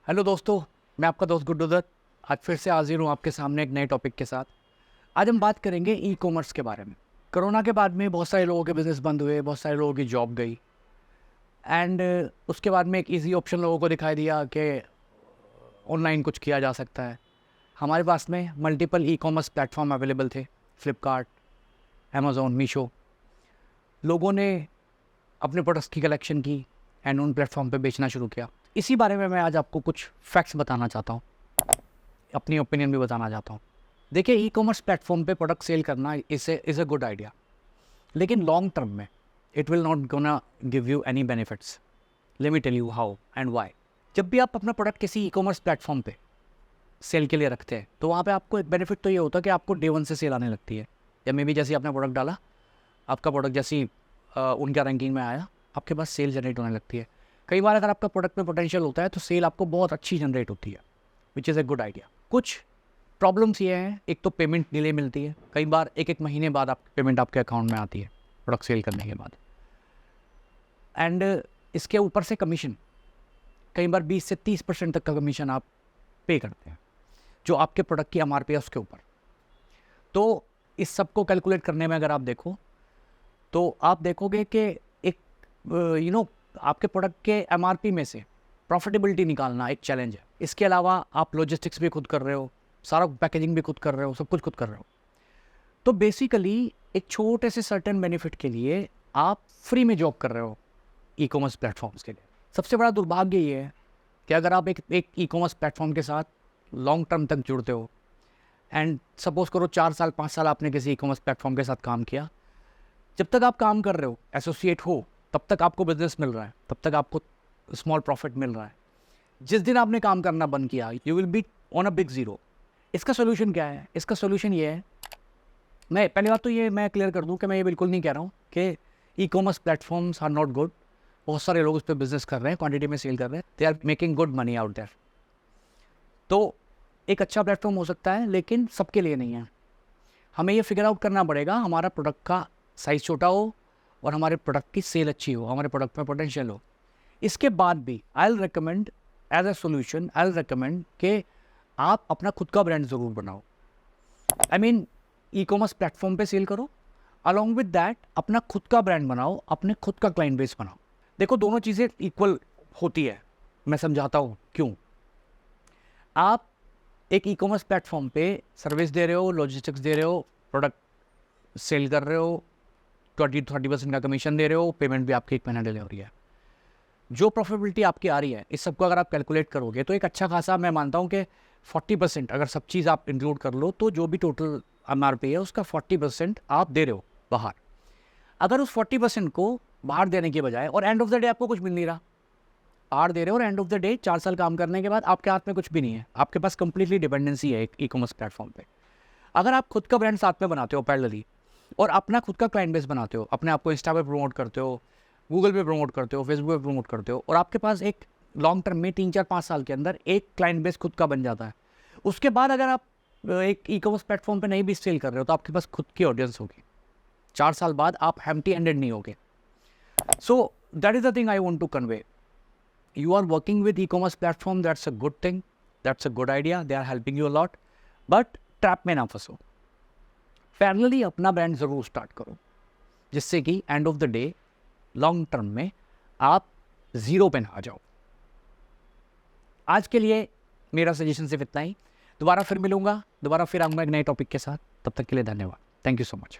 Hello दोस्तों, मैं आपका दोस्त गुड्डू दत्त आज फिर से हाजिर हूँ आपके सामने एक नए टॉपिक के साथ। आज हम बात करेंगे ई कॉमर्स के बारे में। कोरोना के बाद में बहुत सारे लोगों के बिज़नेस बंद हुए, बहुत सारे लोगों की जॉब गई एंड उसके बाद में एक इजी ऑप्शन लोगों को दिखाई दिया कि ऑनलाइन कुछ किया जा सकता है। हमारे पास में मल्टीपल ई कॉमर्स प्लेटफॉर्म अवेलेबल थे, फ्लिपकार्ट, अमेज़ॉन, मीशो। लोगों ने अपने प्रोडक्ट्स की कलेक्शन की एंड उन प्लेटफॉर्म पे बेचना शुरू किया। इसी बारे में मैं आज आपको कुछ फैक्ट्स बताना चाहता हूँ, अपनी ओपिनियन भी बताना चाहता हूँ। देखिए, ई कॉमर्स प्लेटफॉर्म पे प्रोडक्ट सेल करना इज़ अ गुड आइडिया, लेकिन लॉन्ग टर्म में it will not gonna give you any benefits. Let me tell you how and why. जब भी आप अपना प्रोडक्ट किसी ई कॉमर्स प्लेटफॉर्म पे सेल के लिए रखते हैं तो वहाँ पे आपको एक बेनिफिट तो ये होता है कि आपको डे वन से सेल आने लगती है, या मे बी जैसे आपने प्रोडक्ट डाला, आपका प्रोडक्ट जैसी उनका रैंकिंग में आया, आपके पास सेल जनरेट होने लगती है। कई बार अगर आपका प्रोडक्ट में पोटेंशियल होता है तो सेल आपको बहुत अच्छी जनरेट होती है, which is a good idea. कुछ प्रॉब्लम्स ये हैं, एक तो पेमेंट डिले मिलती है, कई बार एक महीने बाद आप पेमेंट आपके अकाउंट में आती है प्रोडक्ट सेल करने के बाद। एंड इसके ऊपर से कमीशन, कई बार 20 से 30% तक का कमीशन आप पे करते हैं जो आपके प्रोडक्ट की MRP है उसके ऊपर। तो इस सब को कैलकुलेट करने में अगर आप देखो तो आप देखोगे कि एक आपके प्रोडक्ट के MRP में से प्रॉफिटेबिलिटी निकालना एक चैलेंज है। इसके अलावा आप लॉजिस्टिक्स भी खुद कर रहे हो, सारा पैकेजिंग भी खुद कर रहे हो, सब कुछ खुद कर रहे हो। तो बेसिकली एक छोटे से सर्टेन बेनिफिट के लिए आप फ्री में जॉब कर रहे हो ई कॉमर्स प्लेटफॉर्म्स के लिए। सबसे बड़ा दुर्भाग्य ये है कि अगर आप एक ई कॉमर्स प्लेटफॉर्म के साथ लॉन्ग टर्म तक जुड़ते हो एंड सपोज करो 4 साल 5 साल आपने किसी ई कॉमर्स प्लेटफॉर्म के साथ काम किया, जब तक आप काम कर रहे हो, एसोसिएट हो, तब तक आपको बिजनेस मिल रहा है, तब तक आपको स्मॉल प्रॉफिट मिल रहा है। जिस दिन आपने काम करना बंद किया, you will be on a big zero. इसका सोल्यूशन क्या है? इसका सोल्यूशन ये है, मैं पहली बात तो ये मैं क्लियर कर दूं कि मैं ये बिल्कुल नहीं कह रहा हूँ कि e commerce platforms are not good. बहुत सारे लोग उस पर बिजनेस कर रहे हैं, क्वांटिटी में सेल कर रहे हैं, they are making good money out there. तो एक अच्छा प्लेटफॉर्म हो सकता है, लेकिन सबके लिए नहीं है। हमें ये फिगर आउट करना पड़ेगा, हमारा प्रोडक्ट का साइज़ छोटा हो और हमारे प्रोडक्ट की सेल अच्छी हो, हमारे प्रोडक्ट में पोटेंशियल हो। इसके बाद भी I will recommend as a solution, I will recommend कि आप अपना खुद का ब्रांड ज़रूर बनाओ। I mean e commerce platform पे सेल करो, अलॉन्ग विद दैट अपना खुद का ब्रांड बनाओ, अपने खुद का क्लाइंट बेस बनाओ। देखो, दोनों चीज़ें इक्वल होती है, मैं समझाता हूँ क्यों। आप एक ई कॉमर्स प्लेटफॉर्म पे सर्विस दे रहे हो, लॉजिस्टिक्स दे रहे हो, प्रोडक्ट सेल कर रहे हो, 20-30% का कमीशन दे रहे हो, पेमेंट भी आपकी 1 महीना डिले हो रही है। जो प्रॉफिटेबिलिटी आपकी आ रही है, इस सबको अगर आप कैलकुलेट करोगे तो एक अच्छा खासा, मैं मानता हूँ कि 40% अगर सब चीज़ आप इंक्लूड कर लो तो जो भी टोटल MRP है उसका 40% आप दे रहे हो बाहर। अगर उस 40% को बाहर देने के बजाय, और एंड ऑफ द डे आपको कुछ मिल नहीं रहा, बाहर दे रहे हो और एंड ऑफ द डे 4 साल काम करने के बाद आपके हाथ में कुछ भी नहीं है, आपके पास कंप्लीटली डिपेंडेंसी है एक ई कॉमर्स प्लेटफॉर्म पे। अगर आप खुद का ब्रांड साथ में बनाते हो पैरेलली और अपना खुद का क्लाइंट बेस बनाते हो, अपने आप को इंस्टा पे प्रमोट करते हो, गूगल पे प्रमोट करते हो, फेसबुक पे प्रमोट करते हो, और आपके पास एक लॉन्ग टर्म में 3-4-5 साल के अंदर एक क्लाइंट बेस खुद का बन जाता है। उसके बाद अगर आप एक ई कॉमर्स प्लेटफॉर्म पे नहीं भी सेल कर रहे हो तो आपके पास खुद की ऑडियंस होगी। 4 साल बाद आप एम्प्टी हैंडेड नहीं होगे। So that is the thing I want to convey. You are working with e commerce platform, that's a good thing, that's a good idea, they are helping you a lot, but trap में ना फंसो। Parallelly अपना brand ज़रूर start करो, जिससे कि end of the day long term में आप ज़ीरो पे ना आ जाओ। आज के लिए मेरा सजेशन सिर्फ इतना ही। दोबारा फिर मिलूंगा, दोबारा फिर आऊँगा एक नए टॉपिक के साथ। तब तक के लिए धन्यवाद। Thank you so much.